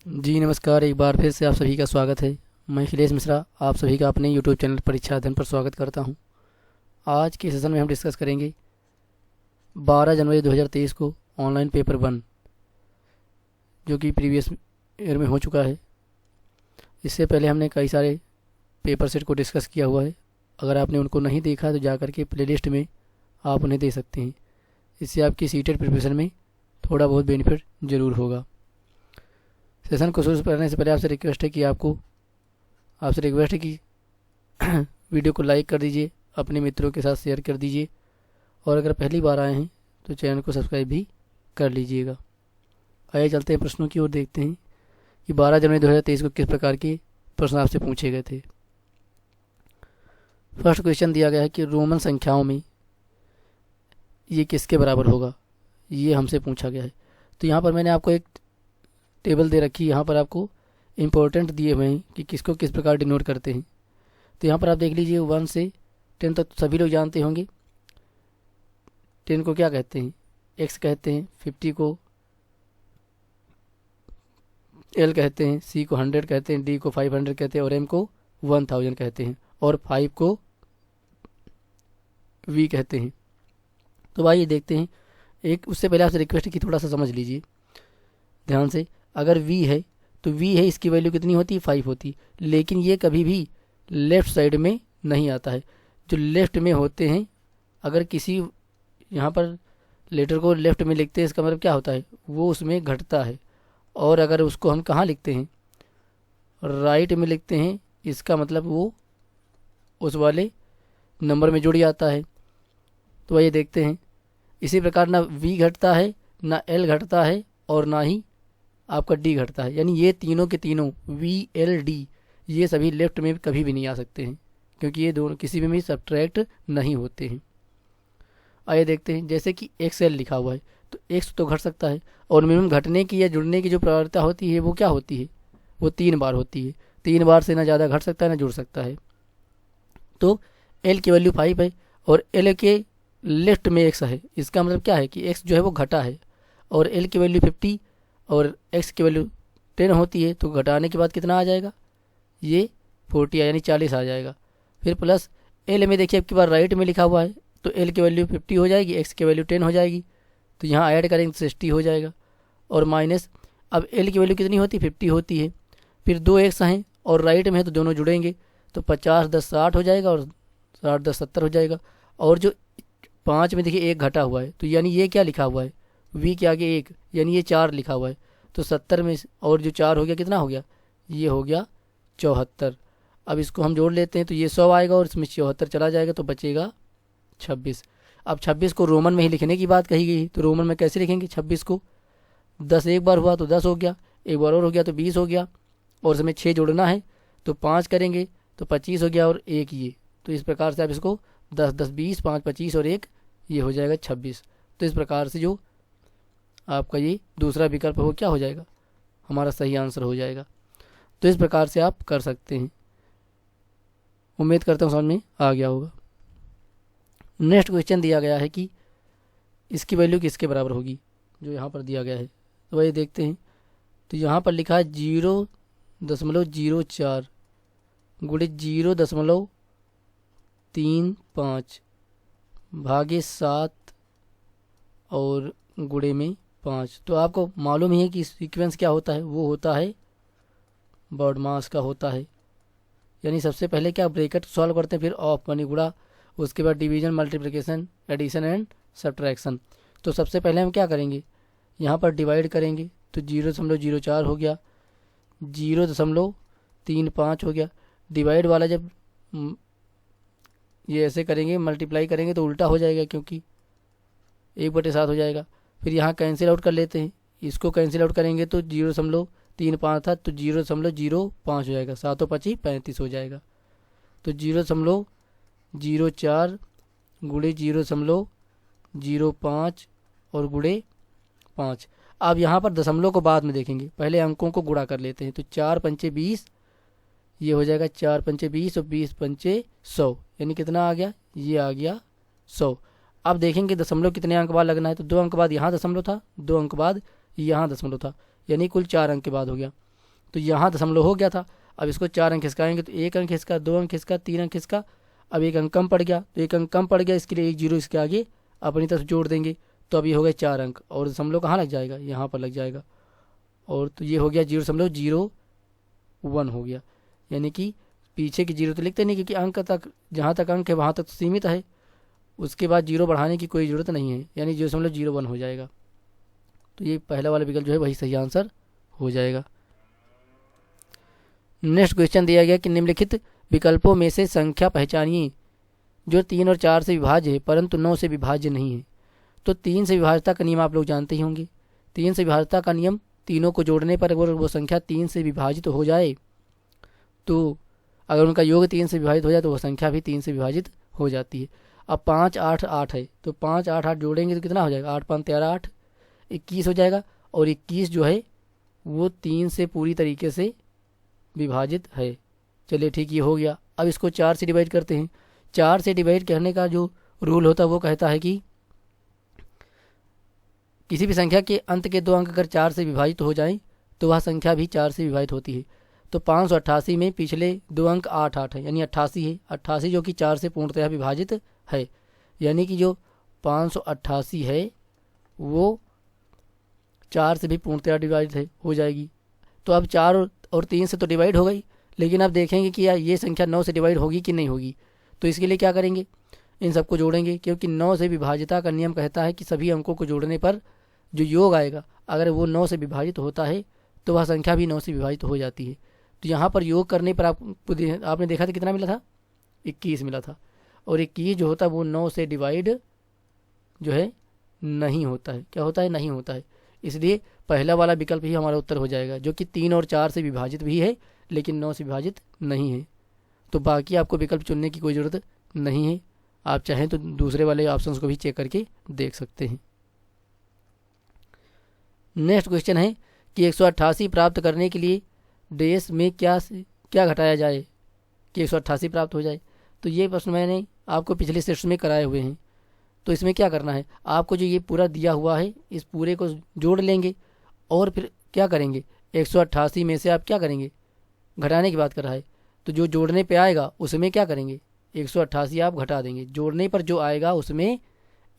जी नमस्कार। एक बार फिर से आप सभी का स्वागत है। मैं अखिलेश मिश्रा आप सभी का अपने यूट्यूब चैनल परीक्षा अध्ययन पर स्वागत करता हूं। आज के सेशन में हम डिस्कस करेंगे 12 जनवरी 2023 को ऑनलाइन पेपर 1 जो कि प्रीवियस ईयर में हो चुका है। इससे पहले हमने कई सारे पेपर सेट को डिस्कस किया हुआ है। अगर आपने उनको नहीं देखा तो जा करके प्लेलिस्ट में आप उन्हें देख सकते हैं। इससे आपकी सीटेड प्रिपरेशन में थोड़ा बहुत बेनिफिट ज़रूर होगा। सेशन को शुरू करने से पहले आपसे रिक्वेस्ट है कि वीडियो को लाइक कर दीजिए, अपने मित्रों के साथ शेयर कर दीजिए और अगर पहली बार आए हैं तो चैनल को सब्सक्राइब भी कर लीजिएगा। आइए चलते हैं प्रश्नों की ओर, देखते हैं कि 12 जनवरी 2023 को किस प्रकार के प्रश्न आपसे पूछे गए थे। फर्स्ट क्वेश्चन दिया गया है कि रोमन संख्याओं में ये किसके बराबर होगा, ये हमसे पूछा गया है। तो यहाँ पर मैंने आपको एक टेबल दे रखी है। यहाँ पर आपको इम्पोर्टेंट दिए हुए हैं कि किसको किस प्रकार डिनोट करते हैं। तो यहाँ पर आप देख लीजिए 1 से 10 तक सभी लोग जानते होंगे। 10 को क्या कहते हैं, एक्स कहते हैं, 50 को एल कहते हैं, सी को 100 कहते हैं, डी को 500 कहते हैं और एम को 1000 कहते हैं और 5 को वी कहते हैं। तो आइए देखते हैं। एक उससे पहले आपसे रिक्वेस्ट है कि थोड़ा सा समझ लीजिए ध्यान से। अगर v है तो v है, इसकी वैल्यू कितनी होती है, 5 होती है। लेकिन ये कभी भी लेफ़्ट साइड में नहीं आता है। जो लेफ़्ट में होते हैं, अगर किसी यहाँ पर लेटर को लेफ़्ट में लिखते हैं, इसका मतलब क्या होता है, वो उसमें घटता है। और अगर उसको हम कहाँ लिखते हैं, राइट में लिखते हैं, इसका मतलब वो उस वाले नंबर में जुड़ जाता है। तो आइए देखते हैं। इसी प्रकार ना v घटता है, ना l घटता है और ना ही आपका डी घटता है। यानी ये तीनों के तीनों वी एल डी ये सभी लेफ्ट में कभी भी नहीं आ सकते हैं, क्योंकि ये दोनों किसी में भी सब्ट्रैक्ट नहीं होते हैं। आइए देखते हैं। जैसे कि एक्स एल लिखा हुआ है तो एक्स तो घट सकता है और मिनिमम घटने की या जुड़ने की जो प्रवणता होती है वो क्या होती है, वो 3 बार होती है। 3 बार से ना ज़्यादा घट सकता है ना जुड़ सकता है। तो एल की वैल्यू 5 है और एल के लेफ्ट में एक्स है। इसका मतलब क्या है कि एक्स जो है वो घटा है और एल की वैल्यू 50 और एक्स की वैल्यू 10 होती है। तो घटाने के बाद कितना आ जाएगा, ये 40 यानी 40 आ जाएगा। फिर प्लस एल में देखिए आपकी बार राइट में लिखा हुआ है तो एल की वैल्यू 50 हो जाएगी, एक्स की वैल्यू 10 हो जाएगी। तो यहाँ ऐड करेंगे तो 60 हो जाएगा और माइनस अब एल की वैल्यू कितनी होती है, 50 होती है। फिर 2 एक्स हैं और राइट में है तो दोनों जुड़ेंगे तो 50 10 60 हो जाएगा और 60 10 70 हो जाएगा। और जो 5 में देखिए 1 घटा हुआ है तो यानी ये क्या लिखा हुआ है, v के आगे 1 यानी ये 4 लिखा हुआ है। तो 70 में और जो 4 हो गया कितना हो गया, ये हो गया 74। अब इसको हम जोड़ लेते हैं तो ये 100 आएगा और इसमें 74 चला जाएगा तो बचेगा 26। अब 26 को रोमन में ही लिखने की बात कही गई, तो रोमन में कैसे लिखेंगे 26 को, 10 एक बार हुआ तो 10 हो गया, एक बार और हो गया तो 20 हो गया और इसमें 6 जोड़ना है तो 5 करेंगे तो 25 हो गया और 1 ये। तो इस प्रकार से आप इसको 10 10 20 5 25 और 1 ये हो जाएगा 26। तो इस प्रकार से जो आपका ये दूसरा विकल्प हो क्या हो जाएगा, हमारा सही आंसर हो जाएगा। तो इस प्रकार से आप कर सकते हैं। उम्मीद करता हूँ समझ में आ गया होगा। नेक्स्ट क्वेश्चन दिया गया है कि इसकी वैल्यू किसके बराबर होगी, जो यहाँ पर दिया गया है। तो वही देखते हैं। तो यहाँ पर लिखा है 0.04 गुणे 0.35 भागे 7 और गुणे में 5। तो आपको मालूम ही है कि सीक्वेंस क्या होता है, वो होता है बॉडमास का होता है। यानी सबसे पहले क्या ब्रैकेट सॉल्व करते हैं, फिर ऑफ यानी गुणा, उसके बाद division multiplication addition and subtraction. तो सबसे पहले हम क्या करेंगे, यहाँ पर डिवाइड करेंगे तो 0.04 हो गया, 0.35 हो गया। डिवाइड वाला जब ये ऐसे करेंगे मल्टीप्लाई करेंगे तो उल्टा हो जाएगा, क्योंकि 1/7 हो जाएगा। फिर यहाँ कैंसिल आउट कर लेते हैं, इसको कैंसिल आउट करेंगे तो 0.35 था तो 0.05 हो जाएगा, 7 और 25 35 हो जाएगा। तो 0.04 गुणे 0.05 और गुणे 5। अब यहाँ पर दशमलव को बाद में देखेंगे, पहले अंकों को गुणा कर लेते हैं। तो 4 पंचे 20 ये हो जाएगा, 4 पंचे 20 और 20 पंचे 100 यानी कितना आ गया, ये आ गया 100। अब देखेंगे दशमलव कितने अंक बाद लगना है। तो 2 अंक बाद यहाँ दशमलव था, 2 अंक बाद यहाँ दशमलव था, यानी कुल 4 अंक के बाद हो गया। तो यहाँ दशमलव हो गया था। अब इसको 4 अंक खिसकाएंगे तो 1 अंक इसका, 2 अंक इसका, 3 अंक इसका। अब 1 अंक कम पड़ गया, तो 1 अंक कम पड़ गया, इसके लिए 1 जीरो इसके आगे अपनी तरफ जोड़ देंगे। तो अब ये हो गए 4 अंक, और दशमलव कहाँ लग जाएगा, यहाँ पर लग जाएगा। और तो ये हो गया 0.01 हो गया। यानी कि पीछे की जीरो तो लिखते नहीं, क्योंकि अंक तक, जहाँ तक अंक है वहाँ तक तो सीमित है, उसके बाद जीरो बढ़ाने की कोई ज़रूरत नहीं है, यानी 0.01 हो जाएगा। तो ये पहला वाला विकल्प जो है वही सही आंसर हो जाएगा। नेक्स्ट क्वेश्चन दिया गया कि निम्नलिखित विकल्पों में से संख्या पहचानिए जो 3 और 4 से विभाज्य है परंतु 9 से विभाज्य नहीं है। तो 3 से विभाज्यता का नियम आप लोग जानते ही होंगे। 3 से विभाज्यता का नियम, तीनों को जोड़ने पर अगर वो संख्या 3 से विभाजित हो जाए, तो अगर उनका योग 3 से विभाजित हो जाए तो वह संख्या भी 3 से विभाजित हो जाती है। अब 5, 8, 8 है, तो 5, 8, 8 जोड़ेंगे तो कितना हो जाएगा, 8, 5, 13, 8, 21 हो जाएगा। और 21 जो है वो 3 से पूरी तरीके से विभाजित है। चलिए ठीक, ये हो गया। अब इसको 4 से डिवाइड करते हैं। 4 से डिवाइड करने का जो रूल होता है वो कहता है कि किसी भी संख्या के अंत के 2 अंक अगर 4 से विभाजित हो जाएं तो वह संख्या भी 4 से विभाजित होती है। तो 588 में पिछले 2 अंक 8, 8 है, यानी 88 है। 88 जो कि 4 से पूर्णतः विभाजित है, यानी कि जो 588 है वो 4 से भी पूर्णतः डिवाइड है, हो जाएगी। तो अब 4 और 3 से तो डिवाइड हो गई, लेकिन अब देखेंगे कि यार ये संख्या 9 से डिवाइड होगी कि नहीं होगी। तो इसके लिए क्या करेंगे, इन सबको जोड़ेंगे, क्योंकि 9 से विभाजिता का नियम कहता है कि सभी अंकों को जोड़ने पर जो योग आएगा अगर वो 9 से विभाजित होता है तो वह संख्या भी 9 से विभाजित हो जाती है। तो यहाँ पर योग करने पर आपने देखा था कितना मिला था, 21 मिला था। और 21 जो होता है वो 9 से डिवाइड जो है नहीं होता है। क्या होता है, नहीं होता है। इसलिए पहला वाला विकल्प ही हमारा उत्तर हो जाएगा, जो कि 3 और 4 से विभाजित भी है लेकिन 9 से विभाजित नहीं है। तो बाकी आपको विकल्प चुनने की कोई ज़रूरत नहीं है। आप चाहें तो दूसरे वाले ऑप्शंस को भी चेक करके देख सकते हैं। नेक्स्ट क्वेश्चन है कि 188 प्राप्त करने के लिए डेस में क्या घटाया जाए कि 188 प्राप्त हो जाए। तो ये प्रश्न मैंने आपको पिछले सेट्स में कराए हुए हैं। तो इसमें क्या करना है, आपको जो ये पूरा दिया हुआ है इस पूरे को जोड़ लेंगे और फिर क्या करेंगे, 188 में से आप क्या करेंगे, घटाने की बात कर रहा है, तो जो जोड़ने पे आएगा उसमें क्या करेंगे, 188 आप घटा देंगे। जोड़ने पर जो आएगा उसमें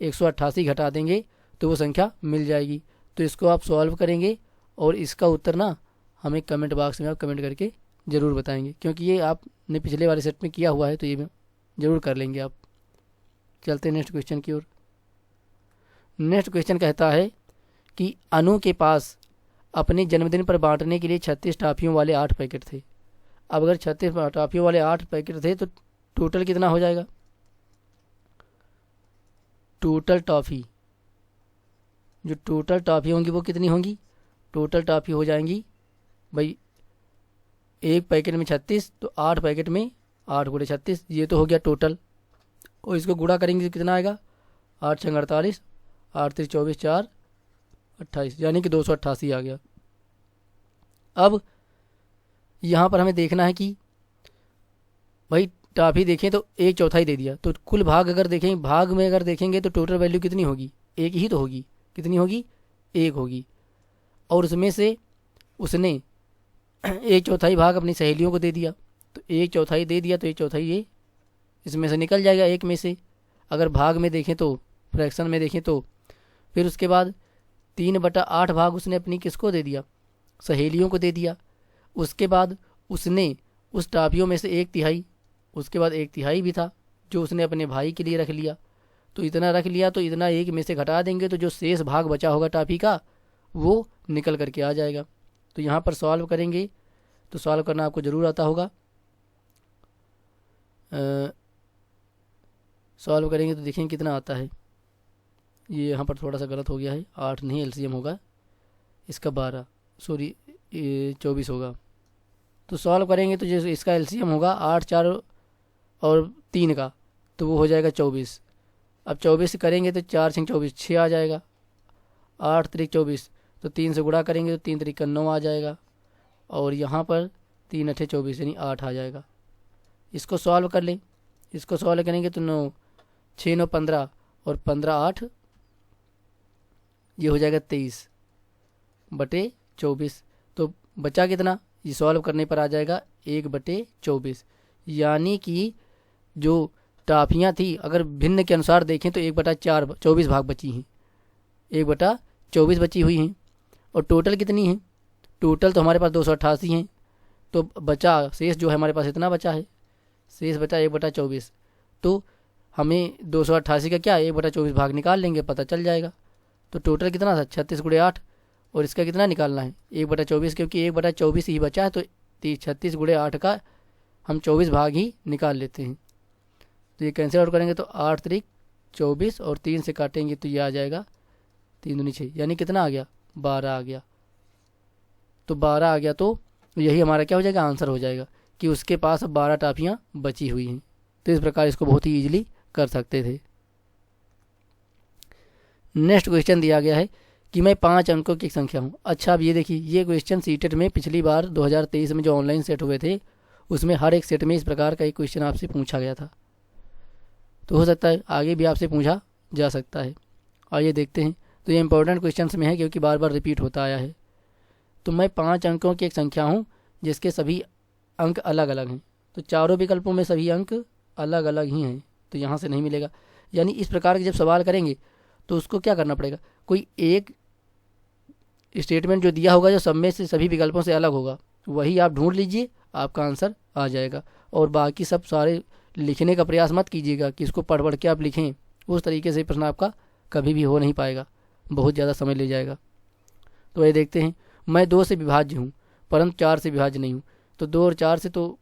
188 घटा देंगे तो वो संख्या मिल जाएगी। तो इसको आप सॉल्व करेंगे और इसका उत्तर ना हमें कमेंट बॉक्स में आप कमेंट करके ज़रूर बताएंगे, क्योंकि ये आपने पिछले वाले सेट में किया हुआ है तो ये ज़रूर कर लेंगे आप। चलते हैं नेक्स्ट क्वेश्चन की ओर। नेक्स्ट क्वेश्चन कहता है कि अनु के पास अपने जन्मदिन पर बांटने के लिए 36 टॉफियों वाले 8 पैकेट थे। अब अगर 36 टॉफियों वाले 8 पैकेट थे तो टोटल कितना हो जाएगा, टोटल टॉफ़ी, जो टोटल टॉफ़ी होंगी वो कितनी होंगी, टोटल टॉफ़ी हो जाएंगी भाई, एक पैकेट में 36 तो 8 पैकेट में 8 गुणे 36, ये तो हो गया टोटल। और इसको गुणा करेंगे तो कितना आएगा, 8 छंग 48, 8 3 24, 4 28, यानी कि 288 आ गया। अब यहाँ पर हमें देखना है कि भाई टॉफी देखें तो 1/4 दे दिया, तो कुल भाग अगर देखें, भाग में अगर देखेंगे तो टोटल वैल्यू कितनी होगी, एक ही तो होगी, कितनी होगी, एक होगी। और उसमें से उसने 1/4 भाग अपनी सहेलियों को दे दिया, तो 1/4 दे दिया तो 1/4 ये इसमें से निकल जाएगा एक में से। अगर भाग में देखें तो फ्रैक्शन में देखें तो फिर उसके बाद 3/8 भाग उसने अपनी किसको दे दिया, सहेलियों को दे दिया। उसके बाद उसने उस टॉफियों में से 1/3, उसके बाद 1/3 भी था जो उसने अपने भाई के लिए रख लिया। तो इतना रख लिया तो इतना एक में से घटा देंगे तो जो शेष भाग बचा होगा टॉफी का वो निकल करके आ जाएगा। तो यहाँ पर सॉल्व करेंगे तो सॉल्व करना आपको ज़रूर आता होगा। सॉल्व करेंगे तो देखेंगे कितना आता है। ये यहाँ पर थोड़ा सा गलत हो गया है, 8 नहीं एलसीएम होगा इसका, 12 सॉरी 24 होगा। तो सॉल्व करेंगे तो जैसे इसका एलसीएम होगा 8, 4 और 3 का, तो वो हो जाएगा 24। अब 24 से करेंगे तो 4 6 24, 6 आ जाएगा। 8 3 24, तो 3 से गुणा करेंगे तो 3 3 का 9 आ जाएगा। और यहाँ पर 3 8 24 यानी 8 आ जाएगा। इसको सॉल्व कर लें, इसको सॉल्व करेंगे तो 9 6 9 15 और 15 8, ये हो जाएगा 23/24। तो बचा कितना, ये सॉल्व करने पर आ जाएगा 1/24। यानी कि जो टाफियाँ थी अगर भिन्न के अनुसार देखें तो 1/4 24 भाग बची हैं, 1/24 बची हुई हैं। और टोटल कितनी है? टोटल तो हमारे पास 288 हैं। तो बचा शेष जो है हमारे पास इतना बचा है, शेष बचा 1/24। तो हमें 288 का क्या 1/24 भाग निकाल लेंगे, पता चल जाएगा। तो टोटल कितना था 36 × 8, और इसका कितना निकालना है 1/24, क्योंकि 1/24 ही बचा है तो 36 × 8 का हम 24 भाग ही निकाल लेते हैं। तो ये कैंसिल आउट करेंगे तो 8 × 3 = 24 और 3 से काटेंगे तो ये आ जाएगा 3 दूनी 6, यानी कितना आ गया 12 आ गया। तो 12 आ गया तो यही हमारा क्या हो जाएगा आंसर हो जाएगा कि उसके पास अब 12 टाफियाँ बची हुई हैं। तो इस प्रकार इसको बहुत ही ईजिली कर सकते थे। नेक्स्ट क्वेश्चन दिया गया है कि मैं 5 अंकों की एक संख्या हूँ। अच्छा, अब ये देखिए, ये क्वेश्चन सीटेट में पिछली बार 2023 में जो ऑनलाइन सेट हुए थे उसमें हर एक सेट में इस प्रकार का एक क्वेश्चन आपसे पूछा गया था। तो हो सकता है आगे भी आपसे पूछा जा सकता है। आइए देखते हैं। तो ये इंपॉर्टेंट क्वेश्चन में है क्योंकि बार बार रिपीट होता आया है। तो मैं 5 अंकों की एक संख्या हूँ जिसके सभी अंक अलग अलग हैं। तो चारों विकल्पों में सभी अंक अलग अलग ही हैं, तो यहाँ से नहीं मिलेगा। यानी इस प्रकार के जब सवाल करेंगे तो उसको क्या करना पड़ेगा, कोई एक स्टेटमेंट जो दिया होगा जो सब में से सभी विकल्पों से अलग होगा वही आप ढूंढ लीजिए, आपका आंसर आ जाएगा। और बाकी सब सारे लिखने का प्रयास मत कीजिएगा कि इसको पढ़ पढ़ के आप लिखें, उस तरीके से प्रश्न आपका कभी भी हो नहीं पाएगा, बहुत ज़्यादा समय ले जाएगा। तो ये देखते हैं, मैं 2 से विभाज्य हूँ परंतु 4 से विभाज्य नहीं हूँ। तो 2 और 4 से तो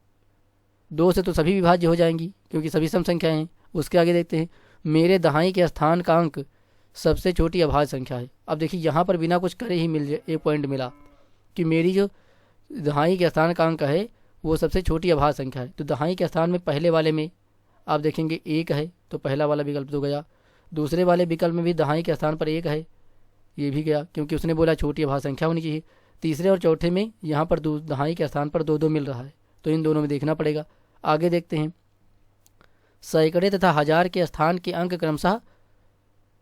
2 से तो सभी विभाज्य हो जाएंगी क्योंकि सभी सम संख्याएं हैं। उसके आगे देखते हैं, मेरे दहाई के स्थान का अंक सबसे छोटी अभाज्य संख्या है। अब देखिए यहाँ पर बिना कुछ करे ही मिल जाए एक पॉइंट मिला कि मेरी जो दहाई के स्थान का अंक है वो सबसे छोटी अभाज्य संख्या है। तो दहाई के स्थान में पहले वाले में आप देखेंगे 1 है तो पहला वाला विकल्प तो गया। दूसरे वाले विकल्प में भी दहाई के स्थान पर 1 है, ये भी गया क्योंकि उसने बोला छोटी अभाज्य संख्या होनी चाहिए। तीसरे और चौथे में यहाँ पर दहाई के स्थान पर 2 मिल रहा है, तो इन दोनों में देखना पड़ेगा। आगे देखते हैं, सैकड़े तथा हजार के स्थान के अंक क्रमशः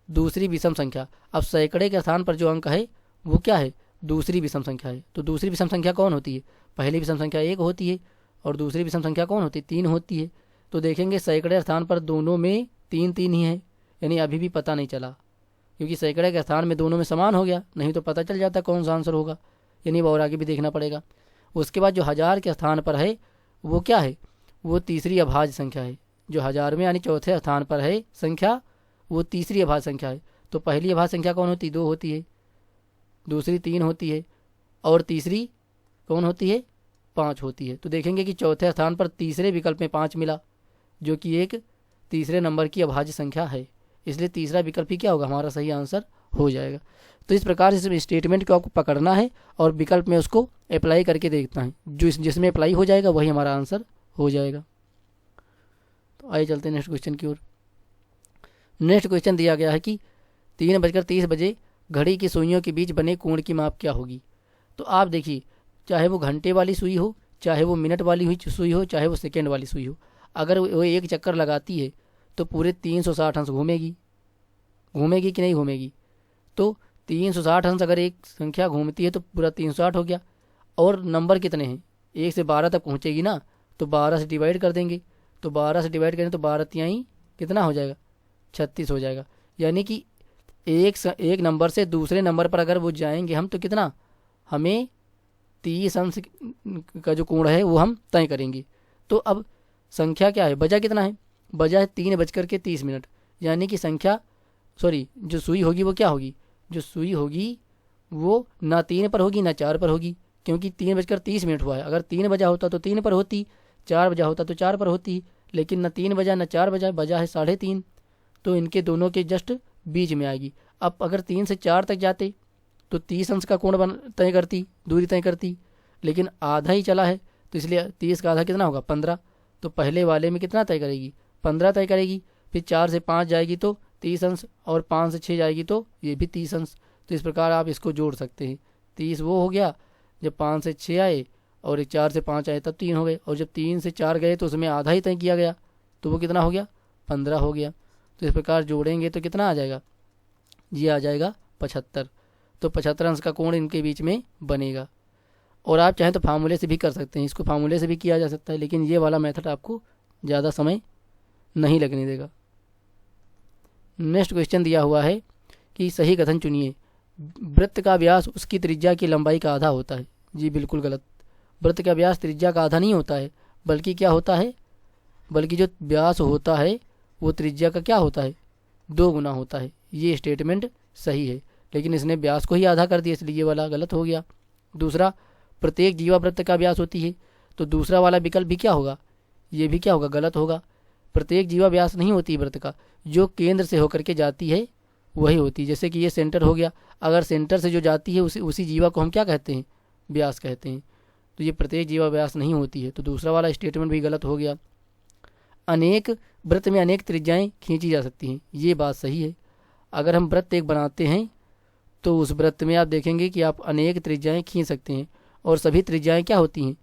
दूसरी विषम संख्या। अब सैकड़े के स्थान पर जो अंक है वो क्या है, दूसरी विषम संख्या है। तो दूसरी विषम संख्या कौन होती है, पहली विषम संख्या 1 होती है और दूसरी विषम संख्या कौन होती है 3 होती है। तो देखेंगे सैकड़े स्थान पर दोनों में 3 ही है, यानी अभी भी पता नहीं चला क्योंकि सैकड़े के स्थान में दोनों में समान हो गया, नहीं तो पता चल जाता कौन सा आंसर होगा, यानी और आगे भी देखना पड़ेगा। उसके बाद जो हजार के स्थान पर है वो क्या है, वो तीसरी अभाज्य संख्या है। जो हजार में यानी चौथे स्थान पर है संख्या वो तीसरी अभाज्य संख्या है। तो पहली अभाज्य संख्या कौन होती है, 2 होती है, दूसरी 3 होती है और तीसरी कौन होती है, 5 होती है। तो देखेंगे कि चौथे स्थान पर तीसरे विकल्प में 5 मिला जो कि एक तीसरे नंबर की अभाज्य संख्या है, इसलिए तीसरा विकल्प ही क्या होगा हमारा सही आंसर हो जाएगा। तो इस प्रकार से स्टेटमेंट को आपको पकड़ना है और विकल्प में उसको अप्लाई करके देखना है, जो जिसमें अप्लाई हो जाएगा वही हमारा आंसर हो जाएगा। तो आइए चलते हैं नेक्स्ट क्वेश्चन की ओर। नेक्स्ट क्वेश्चन दिया गया है कि 3:30 घड़ी की सुइयों के बीच बने कोण की माप क्या होगी। तो आप देखिए, चाहे वो घंटे वाली सुई हो, चाहे वो मिनट वाली हुई सुई हो, चाहे वो सेकेंड वाली सुई हो, अगर वो एक चक्कर लगाती है तो पूरे 360 अंश घूमेगी कि नहीं घूमेगी। तो 360 अंश अगर एक संख्या घूमती है तो पूरा 360 हो गया। और नंबर कितने हैं, 1 से 12 तक पहुँचेगी ना, तो 12 से डिवाइड कर देंगे। तो 12 से डिवाइड करें तो 12 तिहाई कितना हो जाएगा, 36 हो जाएगा। यानी कि एक नंबर से दूसरे नंबर पर अगर वो जाएंगे हम तो कितना, हमें 30 अंश का जो कोण है वो हम तय करेंगे। तो अब संख्या क्या है, बजा कितना है, बजा है 3:30 यानी कि संख्या जो सुई होगी वो क्या होगी, जो सुई होगी वो ना 3 पर होगी ना 4 पर होगी, क्योंकि 3:30 हुआ है। अगर 3 बजा होता तो 3 पर होती, 4 बजा होता तो 4 पर होती, लेकिन न 3 बजा न 4 बजा, बजा है 3:30, तो इनके दोनों के जस्ट बीच में आएगी। अब अगर 3 से 4 तक जाते तो 30 अंश का कोण तय करती, दूरी तय करती, लेकिन आधा ही चला है तो इसलिए 30 का आधा कितना होगा 15। तो पहले वाले में कितना तय करेगी, 15 तय करेगी। फिर 4 से 5 जाएगी तो 30 अंश और 5 से 6 जाएगी तो ये भी 30 अंश। तो इस प्रकार आप इसको जोड़ सकते हैं। 30 वो हो गया जब 5 से 6 आए और 4 से 5 आए तब 3 हो गए, और जब 3 से 4 गए तो उसमें आधा ही तय किया गया तो वो कितना हो गया 15 हो गया। तो इस प्रकार जोड़ेंगे तो कितना आ जाएगा, ये आ जाएगा 75। तो 75 अंश का कोण इनके बीच में बनेगा। और आप चाहें तो फार्मूले से भी कर सकते हैं, इसको फार्मूले से भी किया जा सकता है, लेकिन ये वाला मेथड आपको ज़्यादा समय नहीं लगने देगा। नेक्स्ट क्वेश्चन दिया हुआ है कि सही कथन चुनिए। वृत्त का व्यास उसकी त्रिज्या की लंबाई का आधा होता है। जी बिल्कुल गलत। वृत्त का व्यास त्रिज्या का आधा नहीं होता है, बल्कि क्या होता है, बल्कि जो व्यास होता है वो त्रिज्या का क्या होता है, 2 गुना होता है। ये स्टेटमेंट सही है, लेकिन इसने व्यास को ही आधा कर दिया, इसलिए ये वाला गलत हो गया। दूसरा, प्रत्येक जीवा वृत्त का व्यास होती है, तो दूसरा वाला विकल्प भी क्या होगा, ये भी क्या होगा, गलत होगा। प्रत्येक जीवा व्यास नहीं होती वृत्त का, जो केंद्र से होकर के जाती है वही होती है। जैसे कि ये सेंटर हो गया, अगर सेंटर से जो जाती है उसी जीवा को हम क्या कहते हैं, व्यास कहते हैं। तो ये प्रत्येक जीवा व्यास नहीं होती है, तो दूसरा वाला स्टेटमेंट भी गलत हो गया। अनेक वृत्त में अनेक त्रिज्याएं खींची जा सकती हैं, ये बात सही है। अगर हम वृत्त एक बनाते हैं तो उस वृत्त में आप देखेंगे कि आप अनेक त्रिज्याएं खींच सकते हैं, और सभी त्रिज्याएं क्या होती हैं,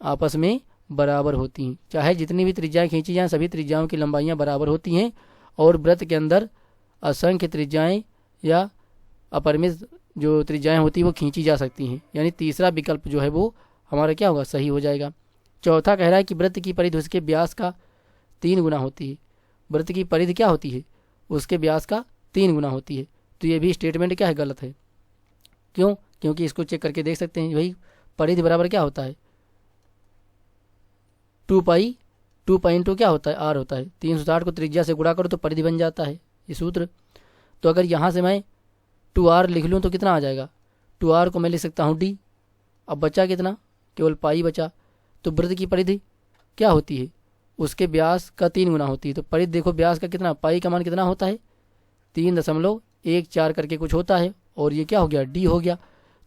आपस में बराबर होती हैं। चाहे जितनी भी त्रिज्याएं खींची जाएं, सभी त्रिज्याओं की लंबाइयां बराबर होती हैं, और वृत्त के अंदर असंख्य त्रिज्याएं या अपरिमित जो त्रिज्याएं होती हैं वो खींची जा सकती हैं। यानी तीसरा विकल्प जो है वो हमारा क्या होगा, सही हो जाएगा। चौथा कह रहा है कि वृत्त की परिधि उसके व्यास का 3 गुना होती है। वृत्त की परिधि क्या होती है, उसके व्यास का 3 गुना होती है। तो ये भी स्टेटमेंट क्या है, गलत है। क्यों, क्योंकि इसको चेक करके देख सकते हैं। भाई परिधि बराबर क्या होता है, 2 पाई इंटू क्या होता है, आर होता है। 360 को त्रिज्या से गुणा करो तो परिधि बन जाता है ये सूत्र। तो अगर यहाँ से मैं 2r लिख लूँ तो कितना आ जाएगा, 2r को मैं लिख सकता हूँ d। अब बचा कितना, केवल पाई बचा। तो वृत्त की परिधि क्या होती है, उसके व्यास का 3 गुना होती है। तो परिधि देखो व्यास का कितना, पाई का मान कितना होता है, 3.14 करके कुछ होता है, और ये क्या हो गया, d हो गया।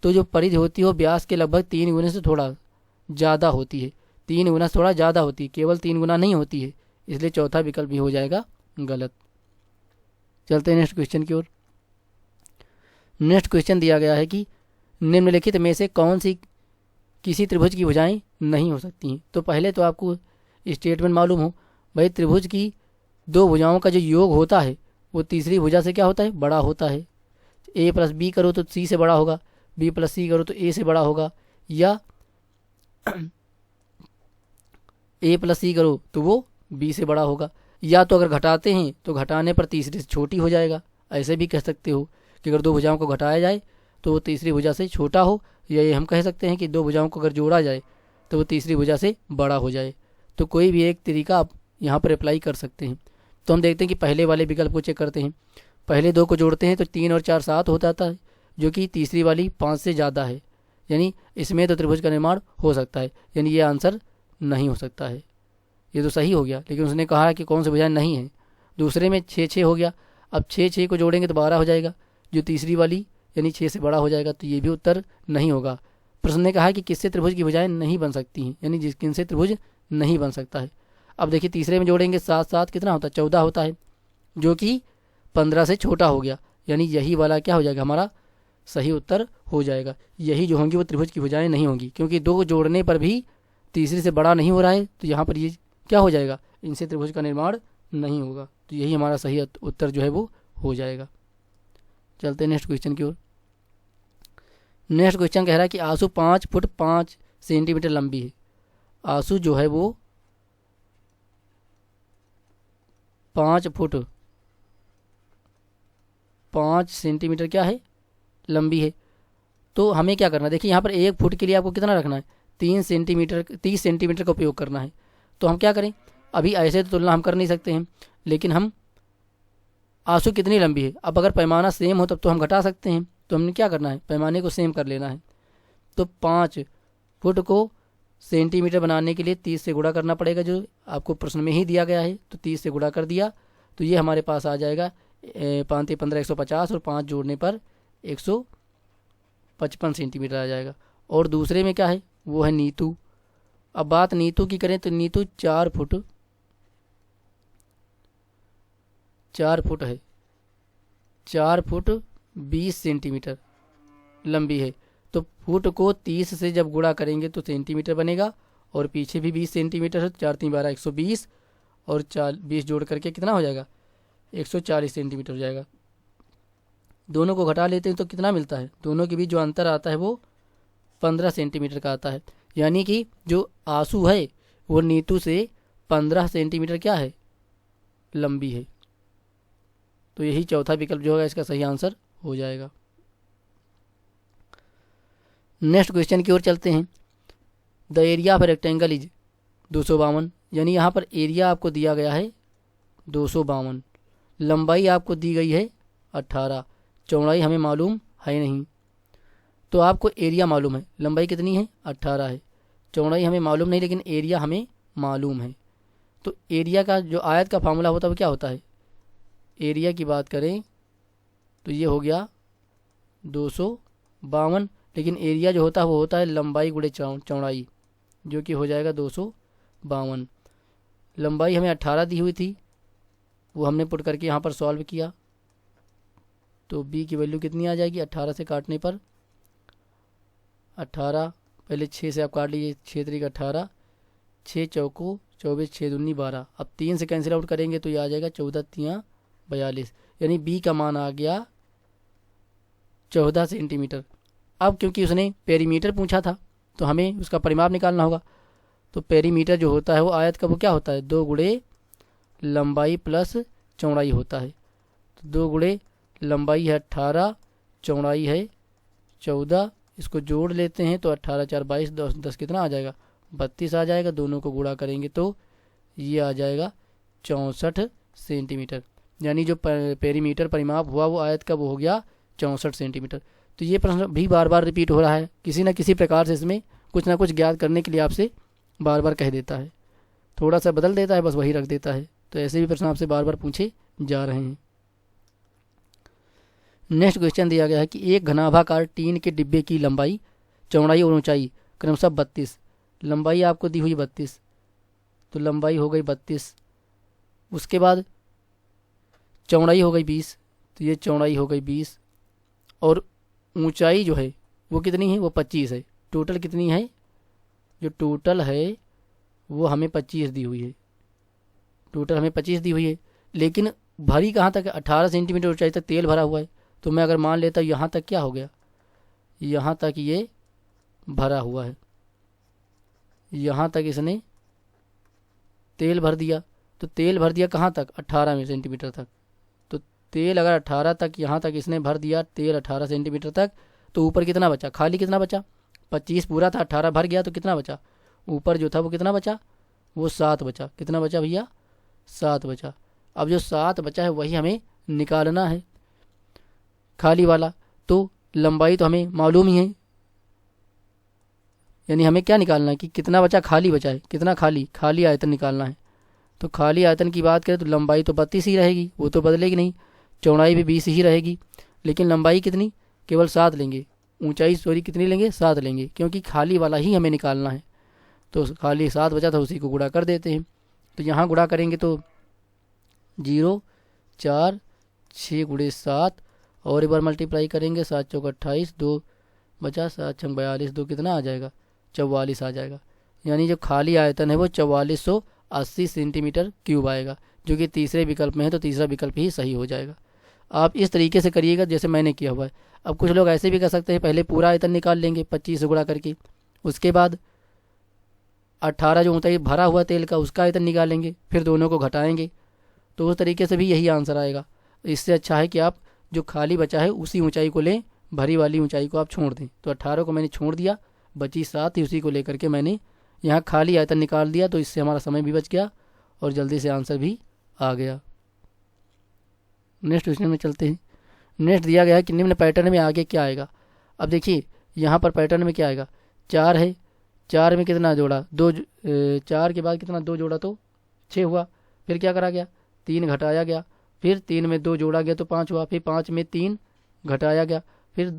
तो जो परिधि होती है वो व्यास के लगभग 3 गुने से थोड़ा ज़्यादा होती है, 3 गुना से थोड़ा ज़्यादा होती है, केवल 3 गुना नहीं होती है। इसलिए चौथा विकल्प भी हो जाएगा गलत। चलते हैं नेक्स्ट क्वेश्चन की ओर। नेक्स्ट क्वेश्चन दिया गया है कि निम्नलिखित में से कौन सी किसी त्रिभुज की भुजाएं नहीं हो सकती हैं। तो पहले तो आपको स्टेटमेंट मालूम हो, भाई त्रिभुज की 2 भुजाओं का जो योग होता है वो तीसरी भुजा से क्या होता है, बड़ा होता है। a प्लस बी करो तो c से बड़ा होगा, b प्लस सी करो तो a से बड़ा होगा, या a प्लस सी करो तो वो b से बड़ा होगा। या तो अगर घटाते हैं तो घटाने पर तीसरे से छोटी हो जाएगा। ऐसे भी कह सकते हो कि अगर 2 भुजाओं को घटाया जाए तो वो तीसरी भुजा से छोटा हो, या ये हम कह सकते हैं कि 2 भुजाओं को अगर जोड़ा जाए तो वो तीसरी भुजा से बड़ा हो जाए। तो कोई भी एक तरीका आप यहाँ पर अप्लाई कर सकते हैं। तो हम देखते हैं कि पहले वाले विकल्प को चेक करते हैं। पहले 2 को जोड़ते हैं तो 3 और 4 7 हो जाता है, जो कि तीसरी वाली 5 से ज़्यादा है। यानी इसमें तो त्रिभुज का निर्माण हो सकता है, यानी ये आंसर नहीं हो सकता है। ये तो सही हो गया, लेकिन उसने कहा कि कौन सी भुजाएं नहीं है। दूसरे में 6 6 हो गया, अब 6 6 को जोड़ेंगे तो 12 हो जाएगा, जो तीसरी वाली यानी 6 से बड़ा हो जाएगा। तो ये भी उत्तर नहीं होगा। प्रश्न ने कहा कि किससे त्रिभुज की भुजाएं नहीं बन सकती हैं, यानी किनसे त्रिभुज नहीं बन सकता है। अब देखिए तीसरे में जोड़ेंगे 7 7 कितना होता है, 14 होता है, जो कि 15 से छोटा हो गया। यानी यही वाला क्या हो जाएगा, हमारा सही उत्तर हो जाएगा। यही जो होंगी वो त्रिभुज की भुजाएं नहीं होंगी, क्योंकि 2 जोड़ने पर भी तीसरे से बड़ा नहीं हो रहा है। तो यहाँ पर ये क्या हो जाएगा, इनसे त्रिभुज का निर्माण नहीं होगा। तो यही हमारा सही उत्तर जो है वो हो जाएगा। चलते हैं नेक्स्ट क्वेश्चन की ओर। नेक्स्ट क्वेश्चन कह रहा है कि आंसू 5 फुट 5 सेंटीमीटर लंबी है। आंसू जो है वो 5 फुट 5 सेंटीमीटर क्या है, लंबी है। तो हमें क्या करना है, देखिए यहाँ पर 1 फुट के लिए आपको कितना रखना है, 30 सेंटीमीटर का उपयोग करना है। तो हम क्या करें, अभी ऐसे तो तुलना हम कर नहीं सकते हैं, लेकिन हम आंसू कितनी लंबी है, अब अगर पैमाना सेम हो तब तो हम घटा सकते हैं। तो हमने क्या करना है, पैमाने को सेम कर लेना है। तो 5 फुट को सेंटीमीटर बनाने के लिए 30 से गुणा करना पड़ेगा, जो आपको प्रश्न में ही दिया गया है। तो 30 से गुणा कर दिया तो ये हमारे पास आ जाएगा 5 × 15 150, और 5 जोड़ने पर 155 सेंटीमीटर आ जाएगा। और दूसरे में क्या है, वो है नीतू। अब बात नीतू की करें तो नीतू 4 फुट है, 4 फुट 20 सेंटीमीटर लंबी है। तो फुट को 30 से जब गुणा करेंगे तो सेंटीमीटर बनेगा, और पीछे भी 20 सेंटीमीटर है। 4 3 12 120, और 20 जोड़ करके कितना हो जाएगा, 140 सेंटीमीटर हो जाएगा। दोनों को घटा लेते हैं तो कितना मिलता है, दोनों के बीच जो अंतर आता है वो 15 सेंटीमीटर का आता है। यानी कि जो आंसू है वो नीतू से 15 सेंटीमीटर क्या है, लंबी है। तो यही चौथा विकल्प जो होगा इसका सही आंसर हो जाएगा। नेक्स्ट क्वेश्चन की ओर चलते हैं। The area of rectangle is 252, यानी यहाँ पर एरिया आपको दिया गया है 252, लंबाई आपको दी गई है 18, चौड़ाई हमें मालूम है नहीं। तो आपको एरिया मालूम है, लंबाई कितनी है 18 है, चौड़ाई हमें मालूम नहीं लेकिन एरिया हमें मालूम है। तो एरिया का जो आयत का फार्मूला होता है वो क्या होता है, एरिया की बात करें तो ये हो गया 252, लेकिन एरिया जो होता है वो होता है लंबाई गुणे चौड़ाई, जो कि हो जाएगा 252। लंबाई हमें 18 दी हुई थी, वो हमने पुट करके यहाँ पर सॉल्व किया, तो b की वैल्यू कितनी आ जाएगी, 18 से काटने पर 18, पहले 6 से आप काट लीजिए, 6 तरीक 18, 6 चौको 24, 6 दूनी 12, अब 3 से कैंसिल आउट करेंगे तो ये आ जाएगा 14 तियाँ 42, यानी b का मान आ गया 14 सेंटीमीटर। अब क्योंकि उसने पेरीमीटर पूछा था तो हमें उसका परिमाप निकालना होगा। तो पेरीमीटर जो होता है वो आयत का वो क्या होता है, 2 गुणे लंबाई प्लस चौड़ाई होता है। तो 2 गुणे लंबाई है 18, चौड़ाई है 14, इसको जोड़ लेते हैं तो 18 4 22, 10 कितना आ जाएगा 32 आ जाएगा। दोनों को गुणा करेंगे तो ये आ जाएगा 64 सेंटीमीटर, यानी जो पेरीमीटर परिमाप हुआ वो आयत का वो हो गया 64 सेंटीमीटर। तो ये प्रश्न भी बार बार रिपीट हो रहा है, किसी न किसी प्रकार से इसमें कुछ ना कुछ ज्ञात करने के लिए आपसे बार बार कह देता है, थोड़ा सा बदल देता है, बस वही रख देता है। तो ऐसे भी प्रश्न आपसे बार बार पूछे जा रहे हैं। नेक्स्ट क्वेश्चन दिया गया है कि एक घनाभाकार टीन के डिब्बे की लंबाई, चौड़ाई और ऊंचाई क्रमशः 32, लंबाई आपको दी हुई 32, तो लंबाई हो गई 32, उसके बाद चौड़ाई हो गई 20, तो ये चौड़ाई हो गई 20, और ऊंचाई जो है वो कितनी है, वो 25 है। टोटल कितनी है, जो टोटल है वो हमें 25 दी हुई है, टोटल हमें 25 दी हुई है। लेकिन भरी कहाँ तक है, 18 सेंटीमीटर ऊंचाई तक तेल भरा हुआ है। तो मैं अगर मान लेता यहाँ तक क्या हो गया, यहाँ तक ये भरा हुआ है, यहाँ तक इसने तेल भर दिया। तो तेल भर दिया कहाँ तक, 18 सेंटीमीटर तक। तो तेल अगर 18 तक, यहाँ तक इसने भर दिया तेल 18 सेंटीमीटर तक, तो ऊपर कितना बचा, खाली कितना बचा, 25 पूरा था, 18 भर गया तो कितना बचा, ऊपर जो था वो कितना बचा, वो 7 बचा। कितना बचा भैया, 7 बचा। अब जो 7 बचा है वही हमें निकालना है, खाली वाला। तो लंबाई तो हमें मालूम ही है, यानी हमें क्या निकालना है कि कितना बचा, खाली बचा है, कितना खाली, खाली आयतन निकालना है। तो खाली आयतन की बात करें तो लंबाई तो 32 ही रहेगी, वो तो बदलेगी नहीं, चौड़ाई भी 20 ही रहेगी, लेकिन लंबाई कितनी, केवल 7 लेंगे, ऊंचाई सॉरी कितनी लेंगे, 7 लेंगे, क्योंकि खाली वाला ही हमें निकालना है। तो खाली 7 बचा था, उसी को गुणा कर देते हैं। तो यहाँ गुणा करेंगे तो 0 4 6 गुणे 7, और एक बार मल्टीप्लाई करेंगे, 7 चौक 28, 2 बचा, 7 छंग 42, 2 कितना आ जाएगा, 44 आ जाएगा। यानी जो खाली आयतन है वो 4480 सेंटीमीटर क्यूब आएगा, जो कि तीसरे विकल्प में है। तो तीसरा विकल्प ही सही हो जाएगा। आप इस तरीके से करिएगा जैसे मैंने किया हुआ है। अब कुछ लोग ऐसे भी कर सकते हैं, पहले पूरा आयतन निकाल लेंगे 25 से गुणा करके, उसके बाद 18 जो ऊंचाई भरा हुआ तेल का उसका आयतन निकालेंगे, फिर दोनों को घटाएंगे, तो उस तरीके से भी यही आंसर आएगा। इससे अच्छा है कि आप जो खाली बचा है उसी ऊंचाई को लें, भरी वाली ऊंचाई को आप छोड़ दें। तो 18 को मैंने छोड़ दिया, बची 7 ही, उसी को लेकर के मैंने यहाँ खाली आयतन निकाल दिया। तो इससे हमारा समय भी बच गया और जल्दी से आंसर भी आ गया। नेक्स्ट क्वेश्चन में चलते हैं। नेक्स्ट दिया गया है कि निम्न पैटर्न में आगे क्या आएगा। अब देखिए यहाँ पर पैटर्न में क्या आएगा, 4 है, 4 में कितना जोड़ा, 2, 4 के बाद कितना 2 जोड़ा तो 6 हुआ, फिर क्या करा गया, 3 घटाया गया, फिर 3 में 2 जोड़ा गया तो 5 हुआ, फिर 5 में 3 घटाया गया, फिर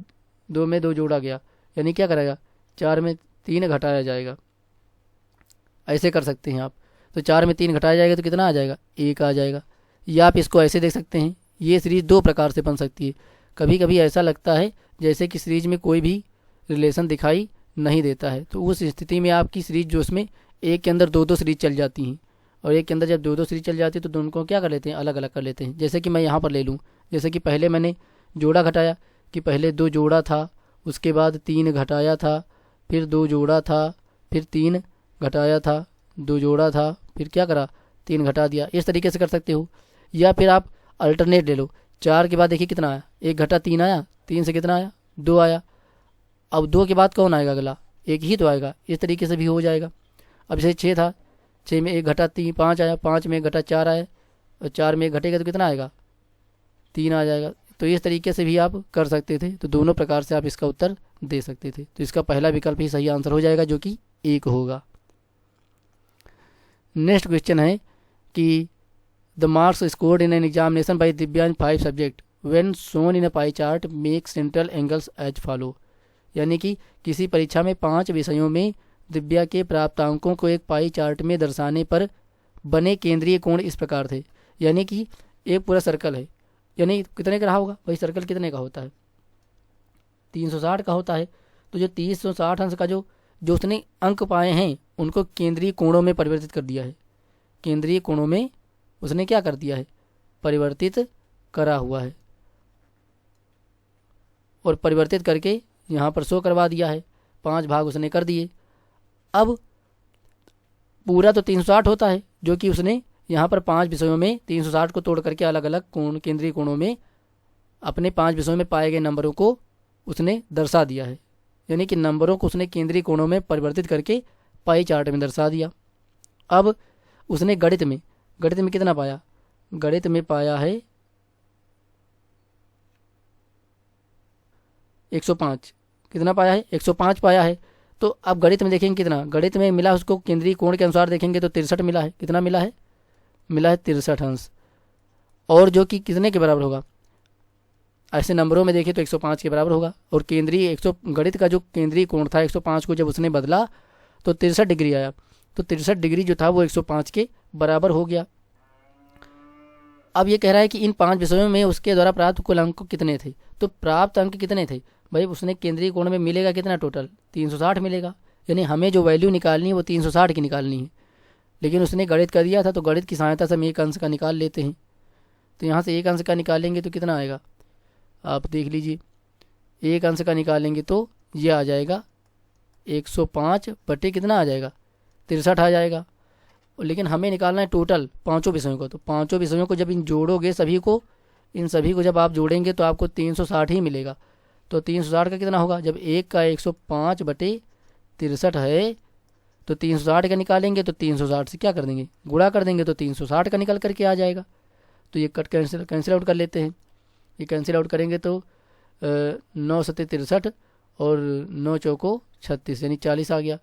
2 में 2 जोड़ा गया, यानी क्या करेगा, 4 में 3 घटाया जाएगा। ऐसे कर सकते हैं आप। तो 4 में 3 घटाया जाएगा तो कितना आ जाएगा, 1 आ जाएगा। या आप इसको ऐसे देख सकते हैं, ये सीरीज 2 प्रकार से बन सकती है। कभी कभी ऐसा लगता है जैसे कि सीरीज में कोई भी रिलेशन दिखाई नहीं देता है, तो उस स्थिति में आपकी सीरीज जो उसमें एक के अंदर 2-2 सीरीज चल जाती हैं, और एक के अंदर जब 2-2 सीरीज चल जाती है तो दोनों को क्या कर लेते हैं, अलग अलग कर लेते हैं। जैसे कि मैं यहाँ पर ले लूँ, जैसे कि पहले मैंने जोड़ा घटाया कि पहले 2 जोड़ा था, उसके बाद 3 घटाया था, फिर 2 जोड़ा था, फिर 3 घटाया था, 2 जोड़ा था, फिर क्या करा, 3 घटा दिया। इस तरीके से कर सकते हो। या फिर आप अल्टरनेट ले लो, 4 के बाद देखिए कितना आया, 1 घटा 3 आया, 3 से कितना आया, 2 आया। अब 2 के बाद कौन आएगा अगला, 1 ही तो आएगा। इस तरीके से भी हो जाएगा। अब जैसे 6 था, 6 में 1 घटा 3 5 आया, 5 में 1 घटा 4 आया, और 4 में 1 घटेगा तो कितना आएगा, 3 आ जाएगा। तो इस तरीके से भी आप कर सकते थे। तो दोनों प्रकार से आप इसका उत्तर दे सकते थे। तो इसका पहला विकल्प ही सही आंसर हो जाएगा, जो कि 1 होगा। नेक्स्ट क्वेश्चन है कि the marks scored in an examination by Divya in 5 subject when shown in a pie chart make central angles as follow. यानी कि किसी परीक्षा में 5 विषयों में दिव्या के प्राप्तांकों को एक पाई चार्ट में दर्शाने पर बने केंद्रीय कोण इस प्रकार थे। यानी कि एक पूरा सर्कल है, यानी कितने का रहा होगा भाई, सर्कल कितने का होता है, 360 का होता है। तो जो 360 अंश का जो जो उसने अंक पाए हैं उनको केंद्रीय कोणों में परिवर्तित कर दिया है। केंद्रीय कोणों में उसने क्या कर दिया है, परिवर्तित करा हुआ है, और परिवर्तित करके यहाँ पर शो करवा दिया है। 5 भाग उसने कर दिए। अब पूरा तो 360 होता है, जो कि उसने यहाँ पर 5 विषयों में 360 को तोड़ करके अलग अलग कोण, केंद्रीय कोणों में अपने 5 विषयों में पाए गए नंबरों को उसने दर्शा दिया है। यानी कि नंबरों को उसने केंद्रीय कोणों में परिवर्तित करके पाई चार्ट में दर्शा दिया। अब उसने गणित में कितना पाया, गणित में पाया है 105। कितना पाया है, 105 पाया है। तो अब गणित में देखेंगे कितना, गणित में मिला उसको केंद्रीय कोण के अनुसार देखेंगे तो 63 मिला है। कितना मिला है, मिला है 63 अंश, और जो कि कितने के बराबर होगा, ऐसे नंबरों में देखें तो 105 के बराबर होगा। और केंद्रीय 100 गणित का जो केंद्रीय कोण था 105 को जब उसने बदला तो 63 डिग्री आया। तो 63 डिग्री जो था वो 105 के बराबर हो गया। अब ये कह रहा है कि इन 5 विषयों में उसके द्वारा प्राप्त कुल अंक कितने थे। तो प्राप्त अंक कितने थे भाई, उसने केंद्रीय कोण में मिलेगा कितना, टोटल 360 मिलेगा। यानी हमें जो वैल्यू निकालनी है वो 360 की निकालनी है। लेकिन उसने गणित कर दिया था, तो गणित की सहायता से हम एक अंश का निकाल लेते हैं। तो यहाँ से एक अंश का निकालेंगे तो कितना आएगा, आप देख लीजिए। एक अंश का निकालेंगे तो ये आ जाएगा 105 बटे कितना आ जाएगा, 63 आ जाएगा। लेकिन हमें निकालना है टोटल 5 विषयों को। तो 5 विषयों को जब इन जोड़ोगे सभी को, इन सभी को जब आप जोड़ेंगे तो आपको 360 ही मिलेगा। तो 360 का कितना होगा, जब एक का 105 बटे 63 है तो 360 का निकालेंगे तो 360 से क्या कर देंगे, गुणा कर देंगे तो 360 का निकल करके आ जाएगा। तो ये कट कैंसिल आउट कर लेते हैं। ये कैंसिल आउट करेंगे तो 9 सत्ते 63 और 9 चौको 36, यानी 40 आ गया।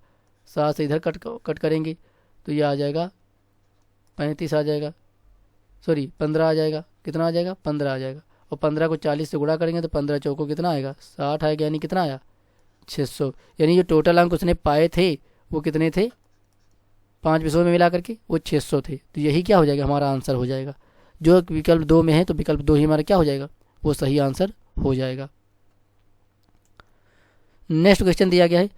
7 से इधर कट करेंगे तो ये आ जाएगा 35 आ जाएगा, सॉरी 15 आ जाएगा। कितना आ जाएगा, 15 आ जाएगा। और 15 को 40 से गुणा करेंगे तो 15 चौको कितना आएगा, 60 आएगा। यानी कितना आया, 600। यानी जो टोटल अंक उसने पाए थे वो कितने थे, 5 विषयों में मिला करके वो 600 थे। तो यही क्या हो जाएगा, हमारा आंसर हो जाएगा। जो विकल्प 2 में है तो विकल्प 2 ही हमारा क्या हो जाएगा, वो सही आंसर हो जाएगा। नेक्स्ट क्वेश्चन दिया गया है,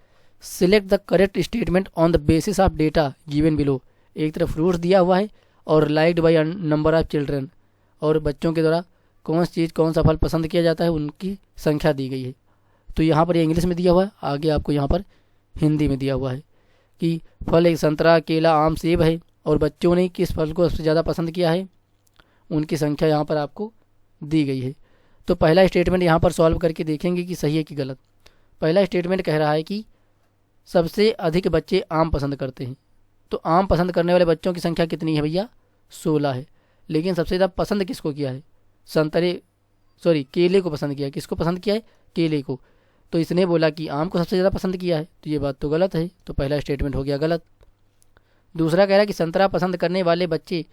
select the correct statement on the basis of data given below. एक तरफ फ्रूट्स दिया हुआ है और liked by number of children, और बच्चों के द्वारा कौन सी चीज़, कौन सा फल पसंद किया जाता है उनकी संख्या दी गई है। तो यहाँ पर ये इंग्लिश में दिया हुआ है, आगे आपको यहाँ पर हिंदी में दिया हुआ है कि फल एक संतरा, केला, आम, सेब है, और बच्चों ने किस फल को सबसे ज़्यादा पसंद किया है, उनकी संख्या यहाँ पर आपको दी गई है। तो पहला स्टेटमेंट यहाँ पर सॉल्व करके देखेंगे कि सही है कि गलत। पहला स्टेटमेंट कह रहा है कि सबसे अधिक बच्चे आम पसंद करते हैं। तो आम पसंद करने वाले बच्चों की संख्या कितनी है भैया, 16 है। लेकिन सबसे ज़्यादा पसंद किसको किया है, केले को पसंद किया है। किसको पसंद किया है, केले को। तो इसने बोला कि आम को सबसे ज़्यादा पसंद किया है, तो ये बात तो गलत है। तो पहला स्टेटमेंट हो गया गलत। दूसरा कह रहा है कि संतरा पसंद करने वाले बच्चे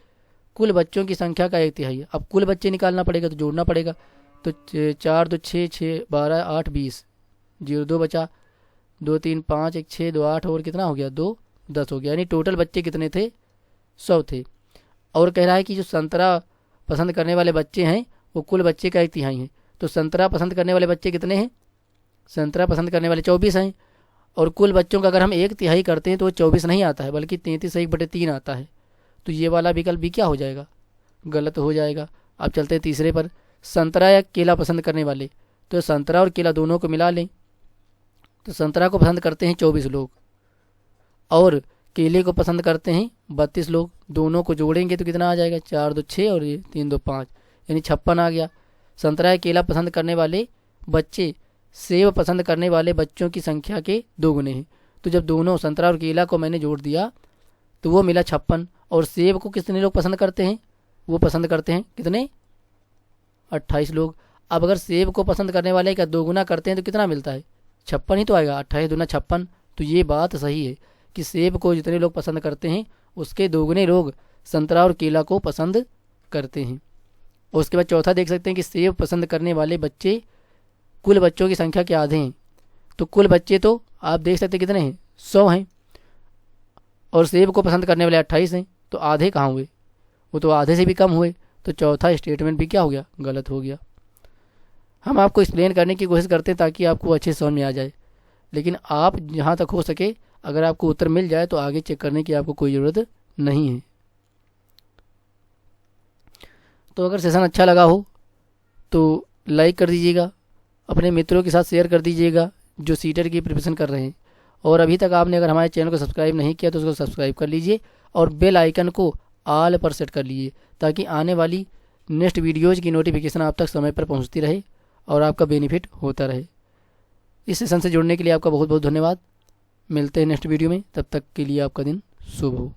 कुल बच्चों की संख्या का 1/3 है। अब कुल बच्चे निकालना पड़ेगा तो जोड़ना पड़ेगा। तो 4 2 6 6 12 8 20, 0 2 बचा, 2 3 5 1 6 2 8 और कितना हो गया, 2 10 हो गया। यानी टोटल बच्चे कितने थे, 100 थे। और कह रहा है कि जो संतरा पसंद करने वाले बच्चे हैं वो कुल बच्चे का 1/3 हैं। तो संतरा पसंद करने वाले बच्चे कितने हैं, संतरा पसंद करने वाले 24 हैं। और कुल बच्चों का अगर हम 1/3 करते हैं तो वो 24 नहीं आता है, बल्कि 33 1/3 आता है। तो ये वाला विकल्प भी क्या हो जाएगा, गलत हो जाएगा। अब चलते हैं तीसरे पर, संतरा या केला पसंद करने वाले। तो संतरा और केला दोनों को मिला लें तो संतरा को पसंद करते हैं 24 लोग और केले को पसंद करते हैं 32 लोग। दोनों को जोड़ेंगे तो कितना आ जाएगा, 4 2 6 और ये 3 2 5, यानी 56 आ गया। संतरा या केला पसंद करने वाले बच्चे सेब पसंद करने वाले बच्चों की संख्या के 2 गुने हैं। तो जब दोनों संतरा और केला को मैंने जोड़ दिया तो वो मिला 56। और सेब को कितने लोग पसंद करते हैं, वो पसंद करते हैं कितने, 28 लोग। अब अगर सेब को पसंद करने वाले का 2 गुना करते हैं तो कितना मिलता है, 56 ही तो आएगा, 28 दूना 56। तो ये बात सही है कि सेब को जितने लोग पसंद करते हैं उसके 2 गुने लोग संतरा और केला को पसंद करते हैं। और उसके बाद चौथा देख सकते हैं कि सेब पसंद करने वाले बच्चे कुल बच्चों की संख्या के आधे हैं। तो कुल बच्चे तो आप देख सकते हैं कितने हैं, 100 हैं और सेब को पसंद करने वाले 28 हैं। तो आधे कहाँ हुए, वो तो आधे से भी कम हुए। तो चौथा स्टेटमेंट भी क्या हो गया, गलत हो गया। हम आपको एक्सप्लेन करने की कोशिश करते हैं ताकि आपको अच्छे समझ में आ जाए, लेकिन आप जहाँ तक हो सके अगर आपको उत्तर मिल जाए तो आगे चेक करने की आपको कोई ज़रूरत नहीं है। तो अगर सेशन अच्छा लगा हो तो लाइक कर दीजिएगा, अपने मित्रों के साथ शेयर कर दीजिएगा जो सीटेट की प्रिपरेशन कर रहे हैं। और अभी तक आपने अगर हमारे चैनल को सब्सक्राइब नहीं किया तो उसको सब्सक्राइब कर लीजिए और बेल आइकन को ऑल पर सेट कर लीजिए ताकि आने वाली नेक्स्ट वीडियोज़ की नोटिफिकेशन आप तक समय पर पहुंचती रहे और आपका बेनिफिट होता रहे। इस सेशन से जुड़ने के लिए आपका बहुत बहुत धन्यवाद। मिलते हैं नेक्स्ट वीडियो में, तब तक के लिए आपका दिन शुभ हो।